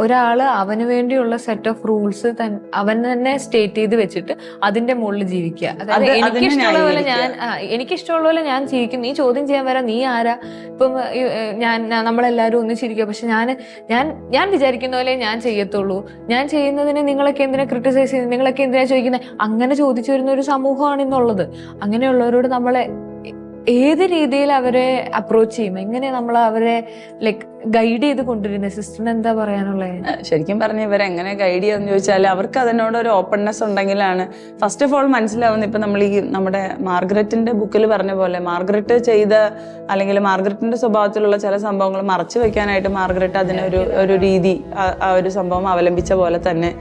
ഒരാള് അവന് വേണ്ടിയുള്ള സെറ്റ് ഓഫ് റൂൾസ് അവൻ തന്നെ സ്റ്റേറ്റ് ചെയ്ത് വെച്ചിട്ട് അതിന്റെ മുകളിൽ ജീവിക്കുക. അതായത് എനിക്കിഷ്ടമുള്ള പോലെ ഞാൻ ജീവിക്കും, നീ ചോദ്യം ചെയ്യാൻ വരാം, നീ ആരാ? ഇപ്പം നമ്മളെല്ലാരും ഒന്നിച്ചിരിക്കുക, പക്ഷെ ഞാൻ വിചാരിക്കുന്ന പോലെ ഞാൻ ചെയ്യത്തുള്ളൂ, ഞാൻ ചെയ്യുന്നതിന് നിങ്ങളൊക്കെ എന്തിനാ ക്രിട്ടിസൈസ് ചെയ്യുന്നത്, നിങ്ങളൊക്കെ എന്തിനാ ചോദിക്കുന്നത്, അങ്ങനെ ചോദിച്ചു വരുന്ന ഒരു സമൂഹമാണ് ഇന്നുള്ളത്. അങ്ങനെയുള്ളവരോട് നമ്മളെ ഏത് രീതിയിൽ അവരെ അപ്രോച്ച് ചെയ്യും, എങ്ങനെ നമ്മൾ അവരെ ലൈക്ക് ഗൈഡ് ചെയ്ത് കൊണ്ടുവരുന്നത്? സിസ്റ്ററിന് എന്താ പറയാനുള്ളത്? ശരിക്കും പറഞ്ഞ ഇവരെങ്ങനെ ഗൈഡ് ചെയ്യാന്ന് ചോദിച്ചാൽ അവർക്ക് അതിനോട് ഒരു ഓപ്പൺനെസ് ഉണ്ടെങ്കിലാണ് ഫസ്റ്റ് ഓഫ് ഓൾ മനസ്സിലാവുന്നത്. ഇപ്പം നമ്മൾ ഈ നമ്മുടെ മാർഗരറ്റിന്റെ ബുക്കിൽ പറഞ്ഞ പോലെ മാർഗരറ്റ് ചെയ്ത അല്ലെങ്കിൽ മാർഗരറ്റിന്റെ സ്വഭാവത്തിലുള്ള ചില സംഭവങ്ങൾ മറച്ചു വെക്കാനായിട്ട് മാർഗരറ്റ് അതിനൊരു രീതി ആ ഒരു സംഭവം അവലംബിച്ച പോലെ തന്നെ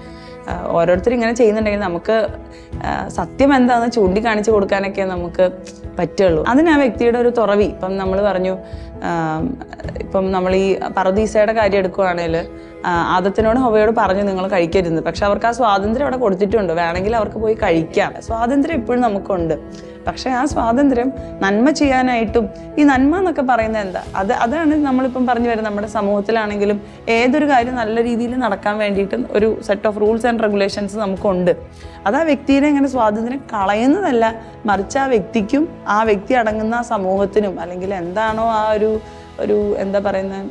ഓരോരുത്തരും ഇങ്ങനെ ചെയ്യുന്നുണ്ടെങ്കിൽ നമുക്ക് സത്യം എന്താണെന്ന് ചൂണ്ടിക്കാണിച്ചു കൊടുക്കാനൊക്കെ നമുക്ക് പറ്റുള്ളൂ. അതിന് ആ വ്യക്തിയുടെ ഒരു തുറവി. ഇപ്പം നമ്മൾ പറഞ്ഞു, ഇപ്പം നമ്മൾ ഈ പറദീസയുടെ കാര്യം എടുക്കുകയാണെങ്കിൽ ആദത്തിനോട് ഹവ്വയോട് പറഞ്ഞു നിങ്ങൾ കഴിക്കരുത്, പക്ഷെ അവർക്ക് ആ സ്വാതന്ത്ര്യം അവിടെ കൊടുത്തിട്ടുണ്ട്, വേണമെങ്കിൽ അവർക്ക് പോയി കഴിക്കാം. സ്വാതന്ത്ര്യം ഇപ്പോഴും നമുക്കുണ്ട്. പക്ഷെ ആ സ്വാതന്ത്ര്യം നന്മ ചെയ്യാനായിട്ടും, ഈ നന്മ എന്നൊക്കെ പറയുന്നത് എന്താ, അതാണ് നമ്മളിപ്പം പറഞ്ഞു വരുന്നത്. നമ്മുടെ സമൂഹത്തിലാണെങ്കിലും ഏതൊരു കാര്യം നല്ല രീതിയിൽ നടക്കാൻ വേണ്ടിയിട്ടും ഒരു set of rules and regulations നമുക്കുണ്ട്. അത് ആ വ്യക്തിയെ അങ്ങനെ സ്വാതന്ത്ര്യം കളയുന്നതല്ല, മറിച്ച് ആ വ്യക്തിക്കും ആ വ്യക്തി അടങ്ങുന്ന ആ സമൂഹത്തിനും അല്ലെങ്കിൽ എന്താണോ ആ ഒരു എന്താ പറയുന്നത്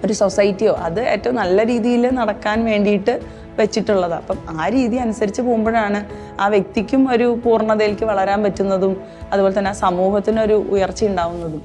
ഒരു സൊസൈറ്റിയോ അത് ഏറ്റവും നല്ല രീതിയിൽ നടക്കാൻ വേണ്ടിയിട്ട് വെച്ചിട്ടുള്ളതാണ്. അപ്പം ആ രീതി അനുസരിച്ച് പോകുമ്പോഴാണ് ആ വ്യക്തിക്കും ഒരു പൂർണ്ണതയിലേക്ക് വളരാൻ പറ്റുന്നതും അതുപോലെ തന്നെ ആ സമൂഹത്തിനൊരു ഉയർച്ച ഉണ്ടാവുന്നതും.